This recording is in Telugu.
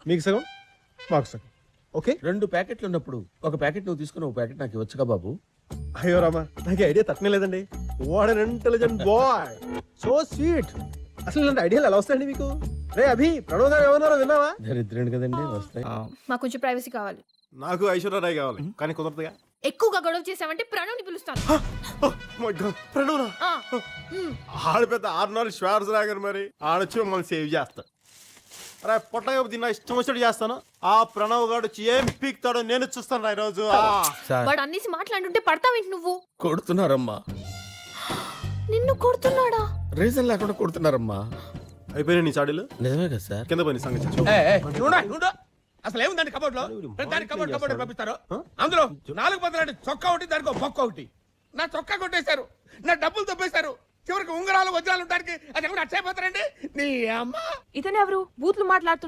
మీకు సగం మాకు సగం. ఓకే. 2 ప్యాకెట్లు ఉన్నప్పుడు ఒక ప్యాకెట్ నువ్వు తీసుకుని ఒక ప్యాకెట్ నాకు ఇవ్వచ్చుగా బాబు. అయ్యో రామా, నాకు ఐడియా తట్టనే లేదండి. What an intelligent boy, so sweet. అసలు ఇలాంటి ఐడియాలు ఎలా వస్తాయండి మీకు? రే అభి, ప్రణవ్ గారు ఏమన్నారో విన్నావా? దరిద్రుడు కదండి, వస్తాయి. మాకు కొంచెం ప్రైవసీ కావాలి. నాకు ఐశ్వర్యరాయ్ కావాలి, కానీ కుదరదుగా. ఎక్కువగా గొడవ చేసావంటే ప్రణవ్ని పిలుస్తాను. ప్రణవ్ ఆ, మ్. ఆడ పెద్ద ఆర్నాల్డ్ ష్వార్జ్నెగర్, మరి ఆడొచ్చి మమ్మల్ని సేవ్ చేస్తా. అరే పొట్టగా దీన్ని ఇష్టం వచ్చినట్టు చేస్తాను. ఆ ప్రణవ్ గారు వచ్చి ఏం పీక్తాడో నేను చూస్తాను ఈ రోజు. వాడు అన్నేసి మాట్లాడుంటే పడతావేంటి నువ్వు? కొడుతున్నారమ్మా, నిన్ను కొడుతున్నాడా? రీజన్ లేకుండా కొడుతున్నారమ్మా. అయిపోయినా నీ చాడీలు? నిజమే కదా సార్. కింద పోయి సంగతి. అసలు ఏముందండి కబోర్డ్ లో? దాని కబోర్డ్ పంపిస్తారు. అందులో 4 బదులు చొక్కా ఒకటి, దానికి ఒక బొక్క ఒకటి. నా చొక్కా కొట్టేశారు, నా డబ్బులు తప్పేశారు. చివరికి ఉంగరాలు వజ్రాలు ఉండడానికి అది ఎక్కడ అచ్చైపోతారండి. నీ అమ్మ ఇతను ఎవరు? బూతులు మాట్లాడుతున్నా.